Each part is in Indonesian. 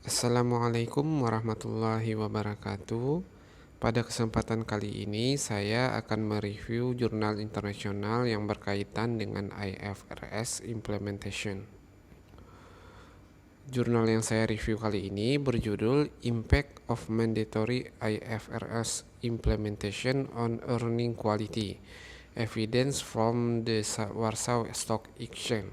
Assalamualaikum warahmatullahi wabarakatuh. Pada kesempatan kali ini saya akan mereview jurnal internasional yang berkaitan dengan IFRS Implementation. Jurnal yang saya review kali ini berjudul Impact of Mandatory IFRS Implementation on Earning Quality: Evidence from the Warsaw Stock Exchange.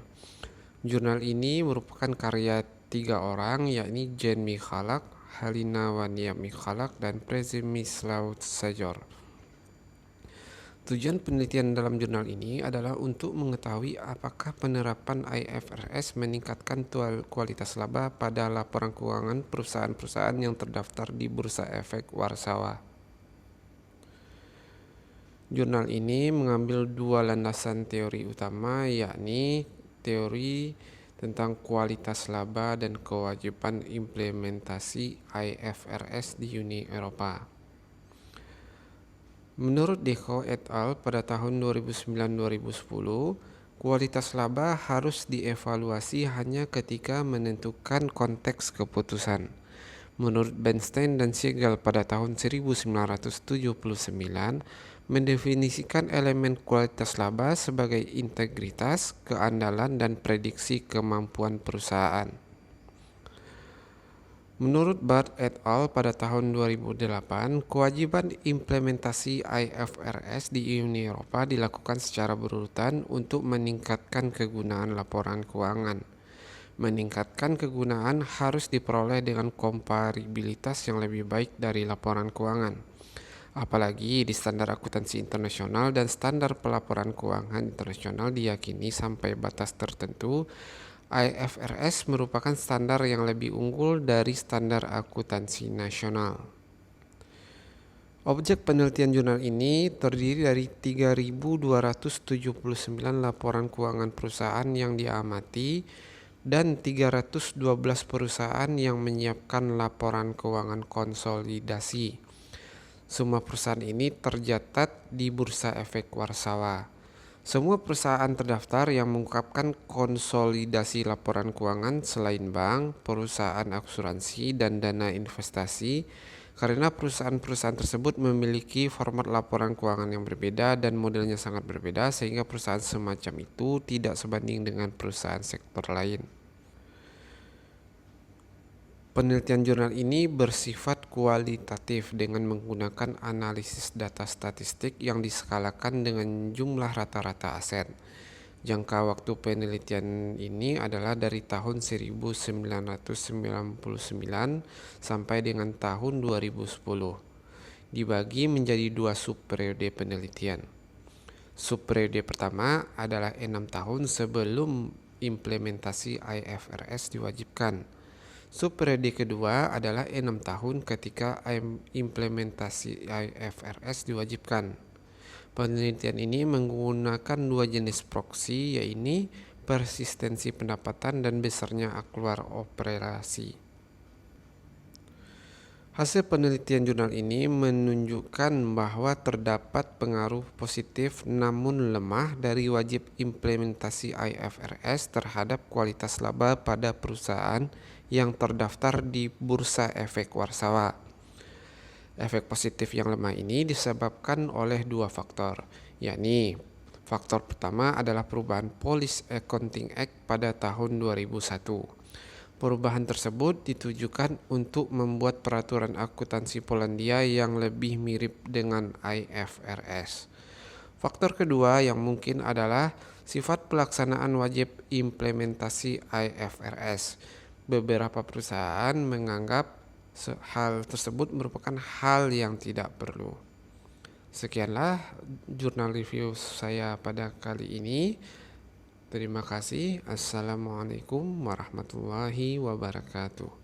Jurnal ini merupakan karya 3 orang, yakni Jan Michalak, Halina Wania Michalak, dan Przemysław Sajor. Tujuan penelitian dalam jurnal ini adalah untuk mengetahui apakah penerapan IFRS meningkatkan kualitas laba pada laporan keuangan perusahaan-perusahaan yang terdaftar di Bursa Efek Warsawa. Jurnal ini mengambil 2 landasan teori utama, yakni teori tentang kualitas laba dan kewajiban implementasi IFRS di Uni Eropa. Menurut Deco et al. Pada tahun 2009-2010, kualitas laba harus dievaluasi hanya ketika menentukan konteks keputusan. Menurut Bernstein dan Siegel pada tahun 1979, mendefinisikan elemen kualitas laba sebagai integritas, keandalan, dan prediksi kemampuan perusahaan. Menurut Bart et al. Pada tahun 2008, kewajiban implementasi IFRS di Uni Eropa dilakukan secara berurutan untuk meningkatkan kegunaan laporan keuangan. Meningkatkan kegunaan harus diperoleh dengan komparabilitas yang lebih baik dari laporan keuangan. Apalagi di standar akuntansi internasional dan standar pelaporan keuangan internasional diyakini sampai batas tertentu, IFRS merupakan standar yang lebih unggul dari standar akuntansi nasional. Objek penelitian jurnal ini terdiri dari 3.279 laporan keuangan perusahaan yang diamati dan 312 perusahaan yang menyiapkan laporan keuangan konsolidasi. Semua perusahaan ini tercatat di Bursa Efek Warsawa. Semua perusahaan terdaftar yang mengungkapkan konsolidasi laporan keuangan selain bank, perusahaan asuransi, dan dana investasi, karena perusahaan-perusahaan tersebut memiliki format laporan keuangan yang berbeda dan modelnya sangat berbeda, sehingga perusahaan semacam itu tidak sebanding dengan perusahaan sektor lain. Penelitian jurnal ini bersifat kualitatif dengan menggunakan analisis data statistik yang diskalakan dengan jumlah rata-rata aset. Jangka waktu penelitian ini adalah dari tahun 1999 sampai dengan tahun 2010. Dibagi menjadi 2 subperiode penelitian. Subperiode pertama adalah 6 tahun sebelum implementasi IFRS diwajibkan. Subperiode kedua adalah 6 tahun ketika implementasi IFRS diwajibkan. Penelitian ini menggunakan 2 jenis proksi, yaitu persistensi pendapatan dan besarnya keluar operasi. Hasil penelitian jurnal ini menunjukkan bahwa terdapat pengaruh positif namun lemah dari wajib implementasi IFRS terhadap kualitas laba pada perusahaan yang terdaftar di Bursa Efek Warsawa. Efek positif yang lemah ini disebabkan oleh 2 faktor, yakni faktor pertama adalah perubahan Polish Accounting Act pada tahun 2001. Perubahan tersebut ditujukan untuk membuat peraturan akuntansi Polandia yang lebih mirip dengan IFRS. Faktor kedua yang mungkin adalah sifat pelaksanaan wajib implementasi IFRS. Beberapa perusahaan menganggap hal tersebut merupakan hal yang tidak perlu. Sekianlah jurnal review saya pada kali ini. Terima kasih. Assalamualaikum warahmatullahi wabarakatuh.